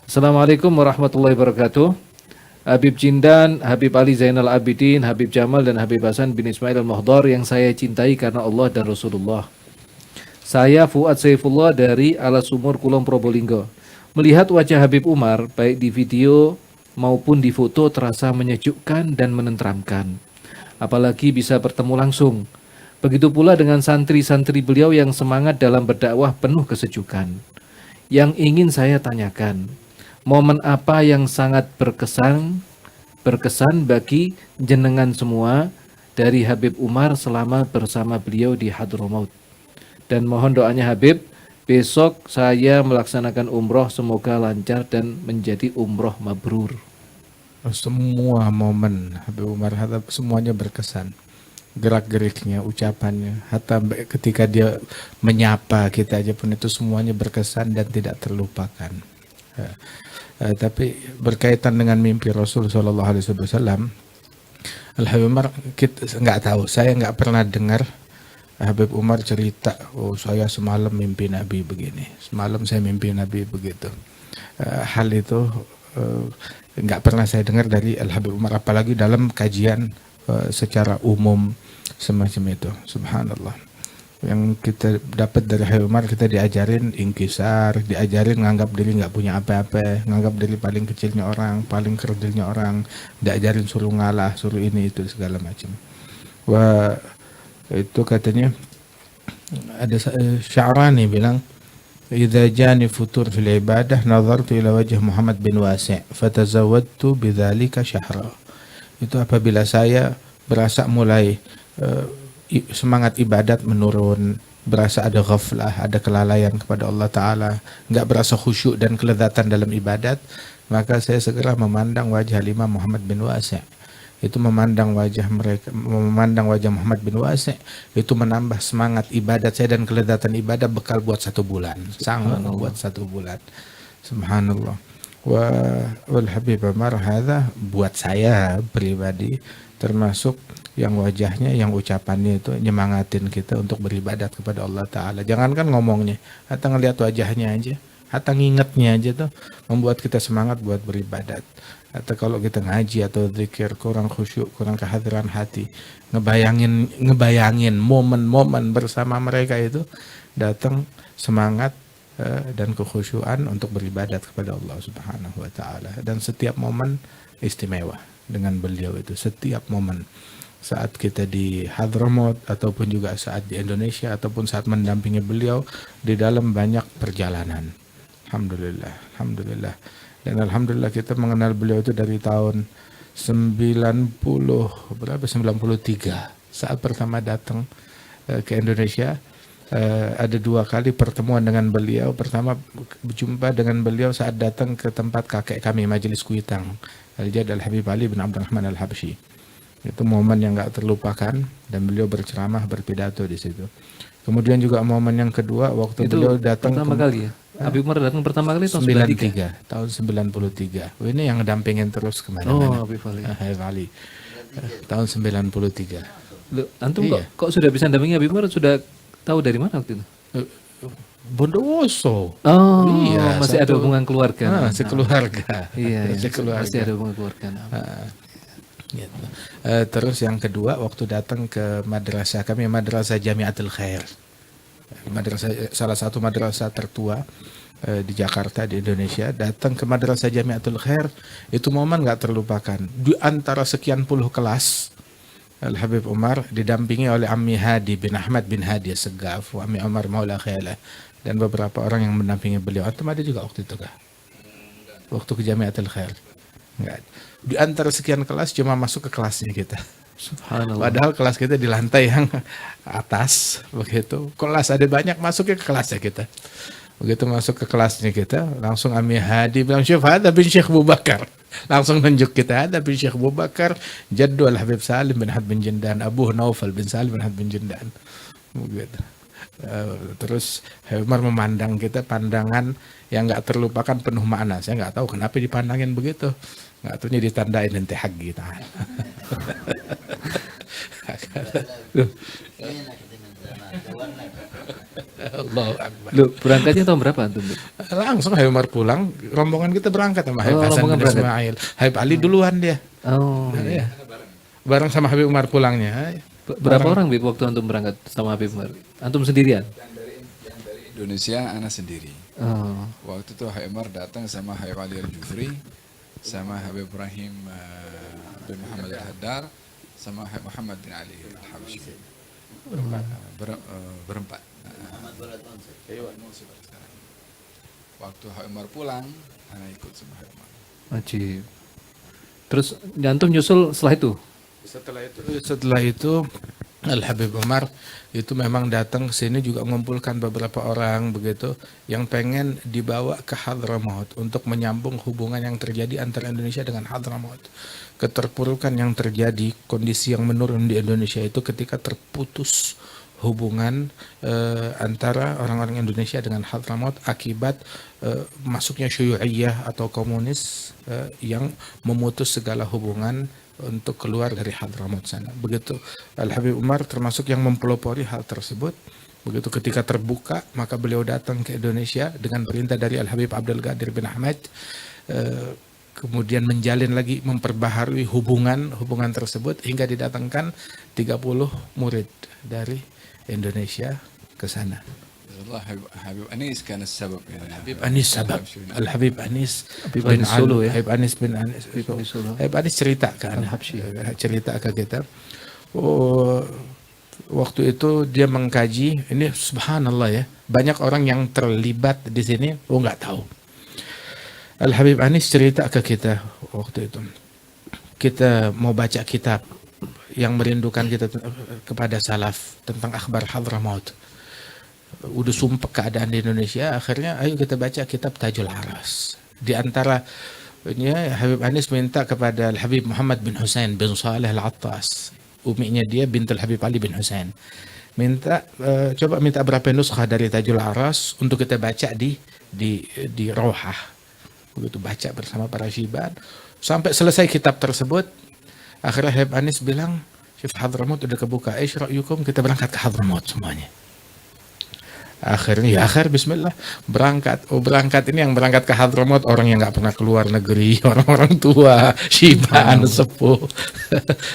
Assalamualaikum warahmatullahi wabarakatuh. Habib Jindan, Habib Ali Zainal Abidin, Habib Jamal dan Habib Hasan bin Ismail Al-Muhdar yang saya cintai karena Allah dan Rasulullah. Saya Fuad Saifullah dari Alasumur Kulon Probolinggo. Melihat wajah Habib Umar baik di video maupun di foto terasa menyejukkan dan menenteramkan. Apalagi bisa bertemu langsung. Begitu pula dengan santri-santri beliau yang semangat dalam berdakwah penuh kesejukan. Yang ingin saya tanyakan, momen apa yang sangat berkesan bagi jenengan semua dari Habib Umar selama bersama beliau di Hadramaut? Dan mohon doanya Habib, besok saya melaksanakan umroh, semoga lancar dan menjadi umroh mabrur. Semua momen Habib Umar Hatta semuanya berkesan. Gerak-geriknya, ucapannya, hatta ketika dia menyapa kita aja pun itu semuanya berkesan dan tidak terlupakan. Tapi berkaitan dengan mimpi Rasul Shallallahu Alaihi Wasallam, Habib Umar kita nggak tahu. Saya nggak pernah dengar Habib Umar cerita, oh saya semalam mimpi Nabi begini, semalam saya mimpi Nabi begitu. Hal itu nggak pernah saya dengar dari Habib Umar, apalagi dalam kajian secara umum semacam itu. Subhanallah. Yang kita dapat dari Habib Umar, kita diajarin inkisar, diajarin nganggap diri nggak punya apa-apa, nganggap diri paling kecilnya orang, paling kerdilnya orang, diajarin suruh ngalah, suruh ini itu segala macam. Wah, itu katanya ada Sya'rani bilang, idza jani futur fil ibadah nazartu ila wajh Muhammad bin Wasi' fatazawwadtu bidzalika syahra. Itu apabila saya berasa mulai semangat ibadat menurun, berasa ada ghaflah, ada kelalaian kepada Allah Ta'ala, nggak berasa khusyuk dan kelezatan dalam ibadat, maka saya segera memandang wajah Imam Muhammad bin Wasi'. Itu memandang wajah Muhammad bin Wasi', itu menambah semangat ibadat saya dan kelezatan ibadah bekal buat 1 bulan. Sanggup buat 1 bulan. Subhanallah. Wal Habib Umar hadza buat saya pribadi termasuk yang wajahnya, yang ucapannya itu nyemangatin kita untuk beribadat kepada Allah Ta'ala. Jangankan ngomongnya, hatta ngelihat wajahnya aja, hatta ngingetnya aja tuh membuat kita semangat buat beribadat. Atau kalau kita ngaji atau zikir kurang khusyuk, kurang kehadiran hati, ngebayangin momen-momen bersama mereka itu, datang semangat dan kekhusyuan untuk beribadat kepada Allah Subhanahu wa Ta'ala. Dan setiap momen istimewa dengan beliau itu, setiap momen. Saat kita di Hadramaut ataupun juga saat di Indonesia ataupun saat mendampingi beliau di dalam banyak perjalanan. Alhamdulillah. Dan alhamdulillah kita mengenal beliau itu dari tahun 93 saat pertama datang ke Indonesia. Ada 2 kali pertemuan dengan beliau. Pertama berjumpa dengan beliau saat datang ke tempat kakek kami, Majelis Kuitang, Al-Jad Al-Habib Ali bin Abdurrahman Al-Habsyi. Itu momen yang gak terlupakan dan beliau berceramah, berpidato di situ. Kemudian juga momen yang kedua waktu itu beliau datang pertama kali ya. Habib Umar datang pertama kali tahun 93. Tahun 93. Ini yang dampingin terus kemana-mana. Oh, Habib Ali. Habib Ali. Tahun 93. Loh, antum kok sudah bisa dampingi Habib Umar, sudah tahu dari mana waktu itu? Bondowoso. Oh, iya, masih ada hubungan keluarga. Sekeluarga. Iya, masih ada hubungan keluarga. Gitu. Terus yang kedua waktu datang ke madrasah kami, Madrasah Jamiatul Khair, salah satu madrasah tertua di Jakarta, di Indonesia. Datang ke Madrasah Jamiatul Khair, itu momen gak terlupakan. Di antara sekian puluh kelas, Al-Habib Umar didampingi oleh Ammi Hadi bin Ahmad bin Hadi Segaf, Ammi Umar Maula Khayalah, dan beberapa orang yang mendampingi beliau. Antum ada juga waktu itu kah? Waktu ke Jamiatul Khair? Enggak. Di antara sekian kelas cuma masuk ke kelasnya kita. Subhanallah. Padahal kelas kita di lantai yang atas begitu. Kelas ada banyak, masuknya ke kelasnya kita. Begitu masuk ke kelasnya kita, langsung Ammi Hadi bilang, "Syekh, ada bin Syekh Abu Bakar." Langsung nunjuk kita, ada bin Syekh Abu Bakar, Jaddu Al-Habib Salim bin Had bin Jindan, Abu Naufal bin Salim bin Had bin Jindan. Begitu. Terus Habib Umar memandang kita pandangan yang gak terlupakan, penuh makna. Saya gak tahu kenapa dipandangin begitu. Gak tahunya ditandain nanti hak kita. Allahu Akbar. Lu berangkatnya tahun berapa antum? Bib? Langsung Habib Umar pulang, rombongan kita berangkat sama Habib Oh, Hasan rombongan bin berangkat. Ismail. Habib Ali duluan dia. Oh, Iya. Bareng sama Habib Umar pulangnya. berapa orang Bib waktu antum berangkat sama Habib Umar? Antum sendirian? Indonesia anak sendiri. Oh, Waktu itu Habib Umar datang sama Habib Ali Al-Jufri, sama Habib Ibrahim bin Muhammad Al-Haddar, sama Habib Muhammad bin Ali Al-Habsyi. Berempat. Waktu Habib Umar pulang, anak ikut sama Habib Umar. ajib. Terus antum nyusul setelah itu? Setelah itu Al Habib Umar itu memang datang ke sini juga mengumpulkan beberapa orang begitu yang pengen dibawa ke Hadramaut untuk menyambung hubungan yang terjadi antara Indonesia dengan Hadramaut. Keterpurukan yang terjadi, kondisi yang menurun di Indonesia itu ketika terputus hubungan antara orang-orang Indonesia dengan Hadramaut akibat masuknya Syu'iyah atau komunis yang memutus segala hubungan untuk keluar dari Hadramaut sana. Begitu Al Habib Umar termasuk yang mempelopori hal tersebut. Begitu ketika terbuka, maka beliau datang ke Indonesia dengan perintah dari Al Habib Abdul Qadir bin Ahmad, kemudian menjalin lagi, memperbaharui hubungan tersebut hingga didatangkan 30 murid dari Indonesia ke sana. Allah Habib Anis kan sebab ya. Habib Anis sabab. Al Habib Anis Habib bin Anis Solo ya? Habib Anis bin Anis. Anis Solo. Habib Anis cerita kan, cerita ke kita. Oh, waktu itu dia mengkaji, ini subhanallah ya, banyak orang yang terlibat di sini, nggak tahu. Al Habib Anis cerita ke kita waktu itu, kita mau baca kitab yang merindukan kita kepada salaf tentang akhbar Hadramaut. Udah sumpah keadaan di Indonesia, akhirnya ayo kita baca kitab Tajul Aras. Di antara ini Habib Anis minta kepada Al Habib Muhammad bin Husain bin Saleh Al-Attas, uminya dia bintul Habib Ali bin Husain, minta coba minta berapa nuskah dari Tajul Aras untuk kita baca di Rohah. Begitu baca bersama para syiban sampai selesai kitab tersebut, akhirnya Habib Anis bilang, Syekh Hadramaut udah kebuka, ra'yukum, kita berangkat ke Hadramaut semuanya. Akhirnya bismillah berangkat. Berangkat ini yang berangkat ke Hadramaut orang yang nggak pernah keluar negeri, orang-orang tua, syiban, sepuh.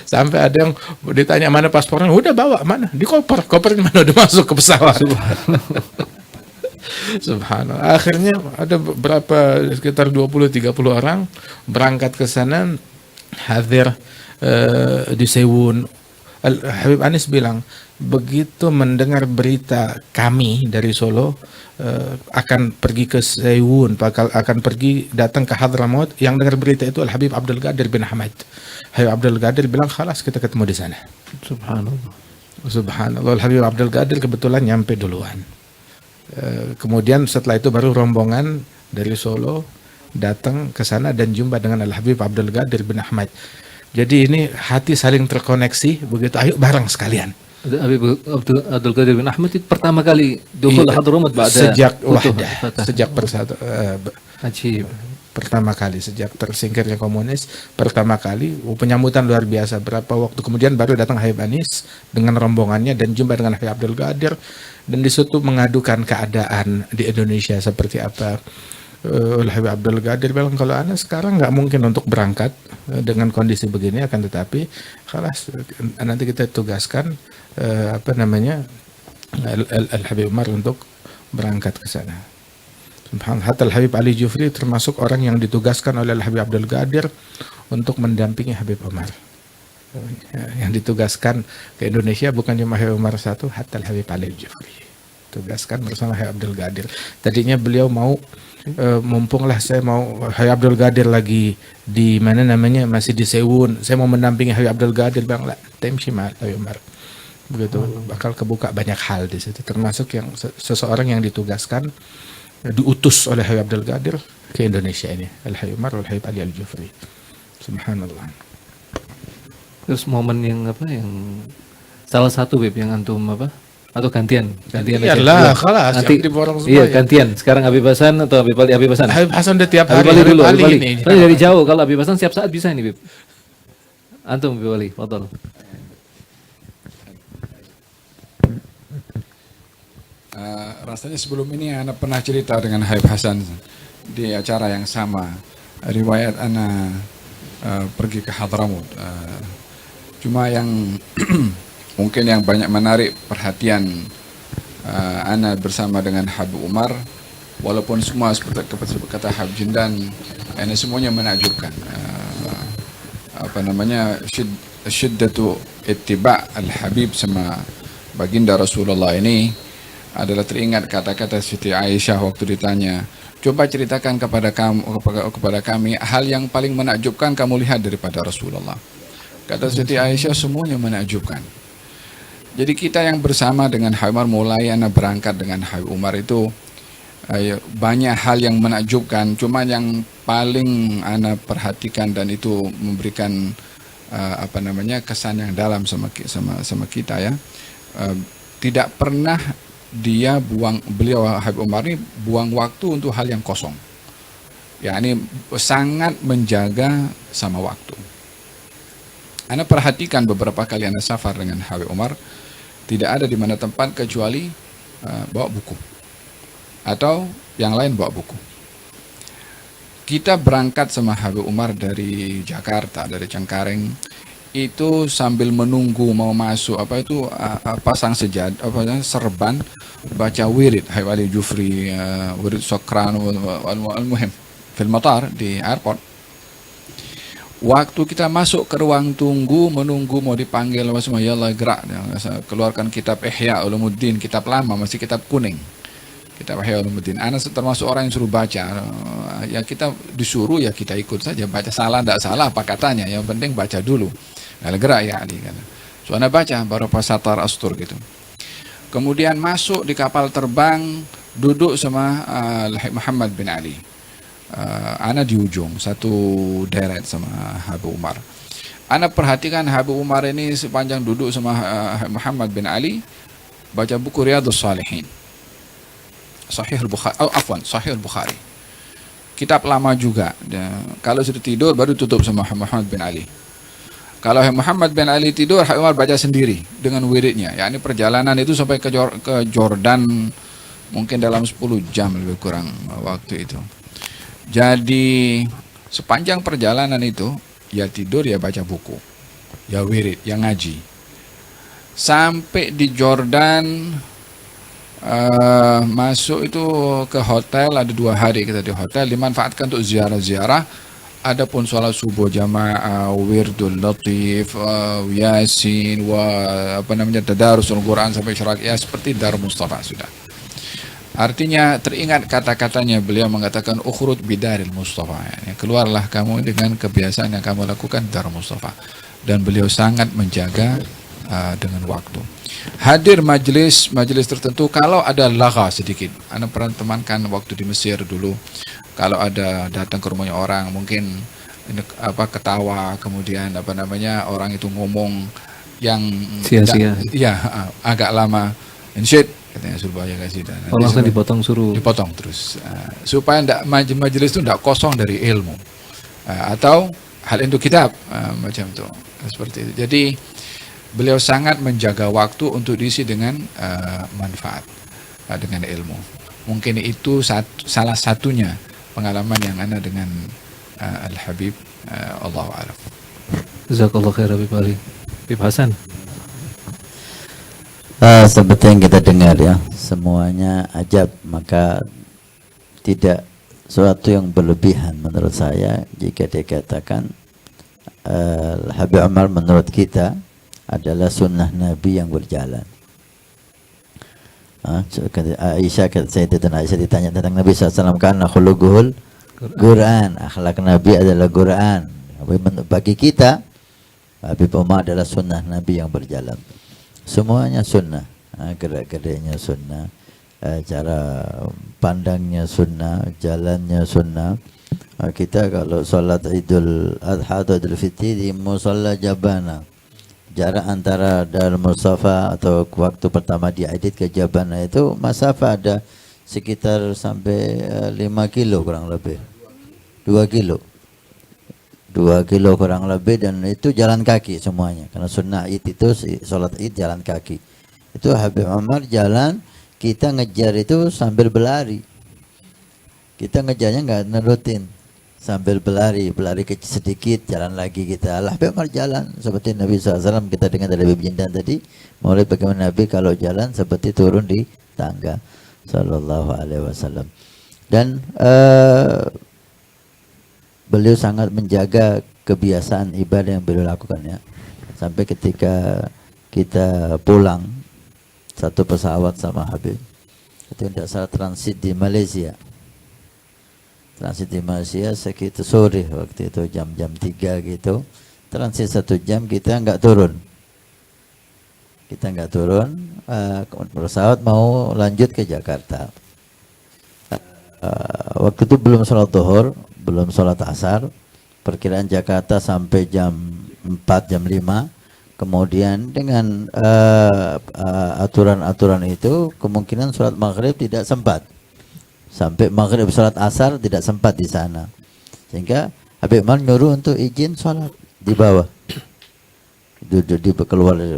Sampai ada yang ditanya mana paspornya, udah bawa mana di kopernya mana, udah masuk ke pesawat. Subhanallah. Akhirnya ada berapa, sekitar 20-30 orang berangkat ke sana, hadir di Sewun. Habib Anis bilang, begitu mendengar berita kami dari Solo akan pergi ke Sewun, akan pergi datang ke Hadramaut, yang dengar berita itu Al Habib Abdul Qadir bin Ahmad. Habib Abdul Qadir bilang, khalas kita ketemu di sana. Subhanallah. Al Habib Abdul Qadir kebetulan nyampe duluan. Kemudian setelah itu baru rombongan dari Solo datang ke sana dan jumpa dengan Al Habib Abdul Qadir bin Ahmad. Jadi ini hati saling terkoneksi, begitu ayo bareng sekalian. Habib Abdul Qadir bin Ahmad itu pertama kali dukhul Hadramaut sejak Wahdah, sejak persatu, ajib. pertama kali sejak tersingkirnya komunis, pertama kali penyambutan luar biasa. Berapa waktu kemudian baru datang Habib Anis dengan rombongannya dan jumpa dengan Habib Abdul Qadir, dan di situ mengadukan keadaan di Indonesia seperti apa. Habib Abdul Qadir bilang, kalau Anda sekarang nggak mungkin untuk berangkat dengan kondisi begini, akan tetapi khalas nanti kita tugaskan Al Habib Umar untuk berangkat ke sana. Subhanallah. Al Habib Ali Jufri termasuk orang yang ditugaskan oleh Al Habib Abdul Qadir untuk mendampingi Habib Umar. Yang ditugaskan ke Indonesia bukan cuma Habib Umar satu, Al Habib Ali Jufri tugaskan bersama Habib Abdul Qadir. Tadinya beliau mau mumpunglah saya mau Habib Abdul Qadir lagi di mana namanya masih di Sewun, saya mau mendampingi Habib Abdul Qadir, bang lah temsi mal Habib Umar. Begitu bakal kebuka banyak hal di situ, termasuk yang seseorang yang ditugaskan diutus oleh Habib Abdul Qadir ke Indonesia ini, Al Habib Umar Al Habib Ali Al Jufri. Subhanallah. Terus momen yang salah satu Bib yang antum atau gantian Iyalah, khalas nanti diborong semua. Iya, gantian. Sekarang Habib Hasan atau Habib Hasan? Habib Hasan udah tiap Habib hari. Ali dulu, Habib Ali. Ini. Soalnya dari jauh, kalau Habib Hasan siap saat bisa ini, Bib. Antum Habib Ali, fadhal. Rasanya sebelum ini Ana pernah cerita dengan Habib Hasan di acara yang sama. Riwayat Ana pergi ke Hadramut. Cuma yang mungkin yang banyak menarik perhatian Ana bersama dengan Habib Umar, walaupun semua seperti kata Habib Jindan, ini semuanya menakjubkan. Syiddatu ittiba al-Habib sama baginda Rasulullah ini adalah teringat kata-kata Siti Aisyah waktu ditanya, coba ceritakan kepada kami hal yang paling menakjubkan kamu lihat daripada Rasulullah. Kata Siti Aisyah, semuanya menakjubkan. Jadi kita yang bersama dengan Habib Umar, mulai Ana berangkat dengan Habib Umar itu banyak hal yang menakjubkan. Cuma yang paling Ana perhatikan dan itu memberikan kesan yang dalam sama kita ya. Tidak pernah beliau Habib Umar ini buang waktu untuk hal yang kosong. Ya, ini sangat menjaga sama waktu. Ana perhatikan beberapa kali Ana safar dengan Habib Umar, tidak ada di mana tempat kecuali bawa buku atau yang lain bawa buku. Kita berangkat sama Habib Umar dari Jakarta, dari Cengkareng, itu sambil menunggu mau masuk pasang serban, baca wirid Habib Ali Jufri, wirid Sokran al-muhim fil matar di airport. Waktu kita masuk ke ruang tunggu menunggu mau dipanggil semua, ya Allah gerak, keluarkan kitab Ihya Ulumuddin, kitab lama, masih kitab kuning, kitab Ihya Ulumuddin. Ana termasuk orang yang suruh baca, ya kita disuruh ya kita ikut saja, baca salah tidak salah apa katanya, yang penting baca dulu. Nah, gerak ya Ali kan. So Ana baca baru pasatar astur gitu. Kemudian masuk di kapal terbang, duduk sama Muhammad bin Ali. Ana di ujung satu deret sama Habib Umar. Ana perhatikan Habib Umar ini sepanjang duduk sama Muhammad bin Ali baca buku Riyadhus Shalihin, Sahih Al-Bukhari. Kitab lama juga. Kalau sudah tidur baru tutup sama Muhammad bin Ali. Kalau Muhammad bin Ali tidur, Habib Umar baca sendiri dengan wiridnya. Ya, ini perjalanan itu sampai ke Jordan mungkin dalam 10 jam lebih kurang waktu itu. Jadi sepanjang perjalanan itu ya tidur ya baca buku, ya wirid, ya ngaji. Sampai di Jordan masuk itu ke hotel, ada 2 hari kita di hotel, dimanfaatkan untuk ziarah-ziarah. Adapun sholat subuh jamaah, wirdul latif, yasin, tadarusul Quran sampai syaraq, ya seperti Dar Mustafa sudah. Artinya teringat kata-katanya beliau mengatakan ukhrud bidaril Mustafa, ya, keluarlah kamu dengan kebiasaan yang kamu lakukan Dar Mustafa. Dan beliau sangat menjaga dengan waktu. Hadir majelis tertentu, kalau ada lagha sedikit. Ana pernah temankan waktu di Mesir dulu, kalau ada datang ke rumahnya orang mungkin ketawa, kemudian orang itu ngomong yang sia-sia. Iya, agak lama. Insyid katanya Surabaya kasih dan langsung dipotong terus supaya majelis itu tidak kosong dari ilmu atau hal itu kitab macam itu seperti itu. Jadi beliau sangat menjaga waktu untuk diisi dengan manfaat, dengan ilmu. Mungkin itu salah satunya pengalaman yang ana dengan Al-Habib. Allahu a'lam. Jazakallah khair Habib Ali. Habib Hasan. Seperti yang kita dengar ya, semuanya ajab, maka tidak suatu yang berlebihan menurut saya jika dikatakan Habib Umar menurut kita adalah sunnah Nabi yang berjalan. Sayyidatuna Aisyah ditanya tentang Nabi SAW, karena khuluquhul Quran, akhlak Nabi adalah Quran. Bagi kita Habib Umar adalah sunnah Nabi yang berjalan. Semuanya sunnah, gerak-geriknya sunnah, cara pandangnya sunnah, jalannya sunnah. Kita kalau sholat Idul Adha atau Idul Fitri di Musalla Jabana, jarak antara Darul Mustafa atau waktu pertama diedit ke Jabana itu masafa ada sekitar sampai 5 kilo kurang lebih, 2 kilo. 2 kilo kurang lebih, dan itu jalan kaki semuanya, karena sunnah Id itu sholat Id jalan kaki. Itu Habib Umar jalan kita ngejar itu sambil berlari. Kita ngejarnya nggak nerutin, sambil berlari sedikit, jalan lagi kita. Habib Umar jalan seperti Nabi SAW, kita dengar dari Habib Jindan tadi, mulai bagaimana Nabi kalau jalan seperti turun di tangga, Sallallahu Alaihi Wasallam. Dan beliau sangat menjaga kebiasaan ibadah yang beliau lakukan ya. Sampai ketika kita pulang satu pesawat sama Habib, itu tidak salah transit di Malaysia. Transit di Malaysia sekitar sore waktu itu, jam-jam 3 gitu. Transit 1 jam, kita nggak turun. Pesawat mau lanjut ke Jakarta. Waktu itu belum sholat zuhur, belum sholat asar. Perkiraan Jakarta sampai jam 4, jam 5. Kemudian dengan aturan-aturan itu, kemungkinan sholat maghrib tidak sempat. Sampai maghrib, sholat asar tidak sempat di sana. Sehingga Habib Umar nyuruh untuk izin sholat di bawah.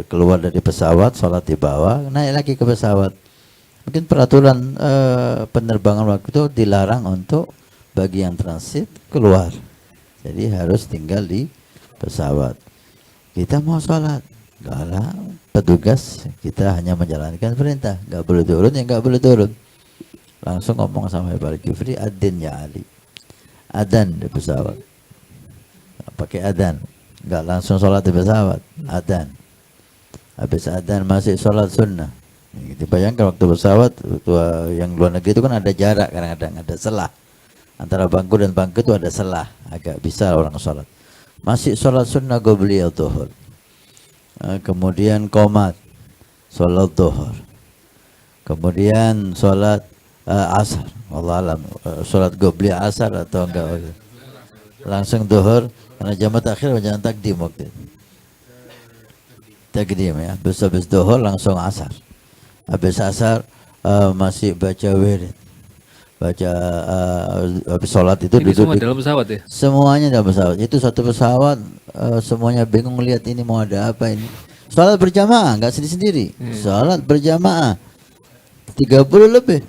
Keluar dari pesawat, sholat di bawah, naik lagi ke pesawat. Mungkin peraturan penerbangan waktu itu dilarang untuk bagi yang transit keluar. Jadi harus tinggal di pesawat. Kita mau sholat, enggak lah, petugas, kita hanya menjalankan perintah. Enggak boleh turun, ya enggak boleh turun. Langsung ngomong sama Habib Al-Jufri, adin ya Ali, adan di pesawat. Pakai adan, enggak langsung sholat di pesawat, adan. Habis adan masih sholat sunnah. Dibayangkan waktu pesawat, waktu yang luar negeri itu kan ada jarak, kadang-kadang ada selah antara bangku dan bangku, itu ada selah, agak bisa orang sholat. Masih sholat sunnah qobliyah zuhur. Kemudian qomat, sholat zuhur. Kemudian sholat asar, wallah alam, sholat qobliyah asar atau enggak, langsung zuhur, karena jamaah takhir jangan takdim waktu itu. Takdim ya, habis zuhur langsung asar. Habis asar masih baca wirid, baca habis sholat itu Ini duduk semua dalam pesawat ya? semuanya dalam pesawat. Itu satu pesawat, semuanya bingung lihat ini mau ada apa ini. Sholat berjamaah, nggak sendiri-sendiri. Sholat berjamaah 30 lebih,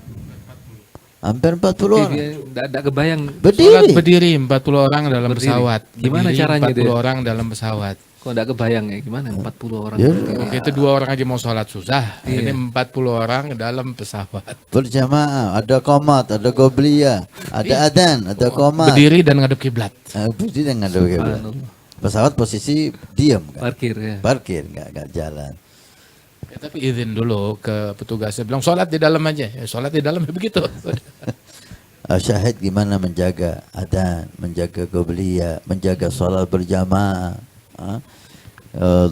hampir 40 orang. Tidak kebayang. Sholat Berdiri. berdiri 40 orang dalam Berdiri. pesawat. Gimana Berdiri caranya 40 itu ya? orang dalam pesawat. Kok tidak kebayang ya? Gimana 40 orang? Ya. Itu 2 orang aja mau sholat susah. Ini 40 orang dalam pesawat. Berjamaah, ada qomat, ada qobliyah, ada adan, ada qomat. Berdiri dan ngadep kiblat. Berdiri dengan ada begitu. Pesawat posisi diam kan? Parkir ya. Parkir, nggak jalan. Ya, tapi izin dulu ke petugasnya, bilang sholat di dalam aja. Ya, sholat di dalam ya begitu. Syahid gimana menjaga adan, menjaga qobliyah, menjaga sholat berjamaah,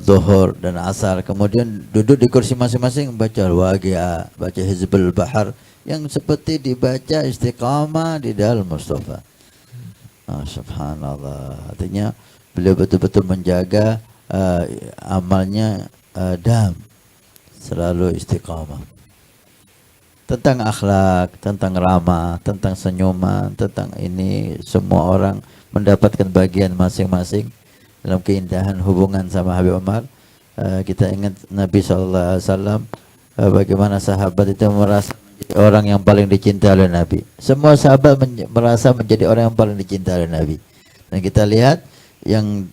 zuhur dan asar. Kemudian duduk di kursi masing-masing baca Al-Waqi'ah, baca Hizbul Bahar, yang seperti dibaca istiqamah di dalam Mustafa. Subhanallah. Artinya beliau betul-betul menjaga amalnya dam, selalu istiqamah. Tentang akhlak, tentang ramah, tentang senyuman, tentang ini, semua orang mendapatkan bagian masing-masing dalam keindahan hubungan sama Habib Umar. Kita ingat Nabi SAW, bagaimana sahabat itu merasa menjadi orang yang paling dicintai oleh Nabi. Semua sahabat merasa menjadi orang yang paling dicintai oleh Nabi. Dan kita lihat yang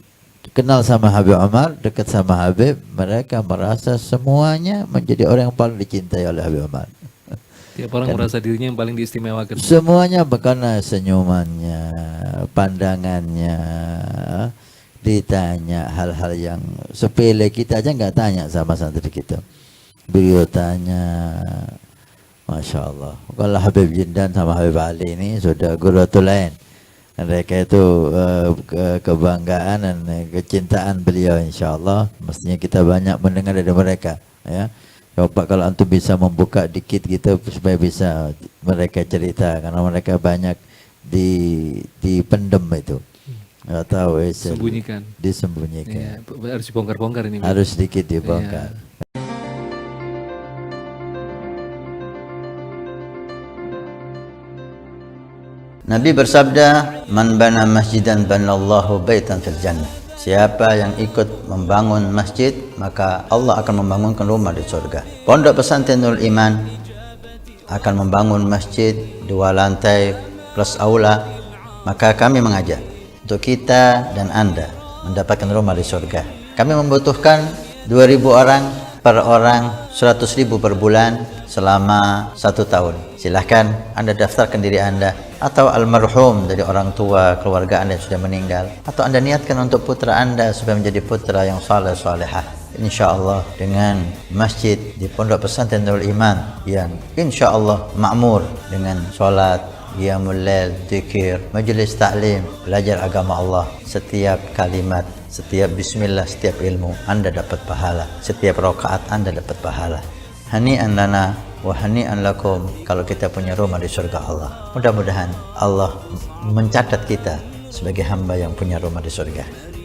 kenal sama Habib Umar, dekat sama Habib, mereka merasa semuanya menjadi orang yang paling dicintai oleh Habib Umar. Tiap orang merasa dirinya yang paling diistimewakan. Semuanya karena senyumannya, pandangannya. Ditanya hal-hal yang sepele kita aja nggak tanya sama santri kita. Beliau tanya, Masya Allah. Kalau Habib Jindan sama Habib Ali ini sudah guratul lain. Mereka itu kebanggaan dan kecintaan beliau, insya Allah. Mestinya kita banyak mendengar dari mereka. Ya, coba kalau antum bisa membuka dikit gitu supaya bisa mereka cerita, karena mereka banyak dipendem itu. Nggak tahu, disembunyikan. Ya, harus dibongkar-bongkar ini. Harus sedikit dibongkar. Ya. Nabi bersabda, "Man bana masjidan banallahu baitan fil jannah." Siapa yang ikut membangun masjid, maka Allah akan membangunkan rumah di surga. Pondok Pesantren Nurul Iman akan membangun masjid 2 lantai plus aula, maka kami mengajak untuk kita dan Anda mendapatkan rumah di surga. Kami membutuhkan 2.000 orang, per orang 100.000 per bulan selama 1 tahun. Silahkan Anda daftarkan diri Anda atau almarhum dari orang tua keluarga Anda yang sudah meninggal, atau Anda niatkan untuk putra Anda supaya menjadi putra yang saleh salehah. InsyaAllah dengan masjid di Pondok Pesantren Nurul Iman yang insyaAllah makmur dengan solat, qiyamul lail, zikir, majlis taklim, belajar agama Allah. Setiap kalimat, setiap bismillah, setiap ilmu Anda dapat pahala, setiap rakaat Anda dapat pahala. Hani'an lana wa hani'an lakum kalau kita punya rumah di surga Allah. Mudah-mudahan Allah mencatat kita sebagai hamba yang punya rumah di surga.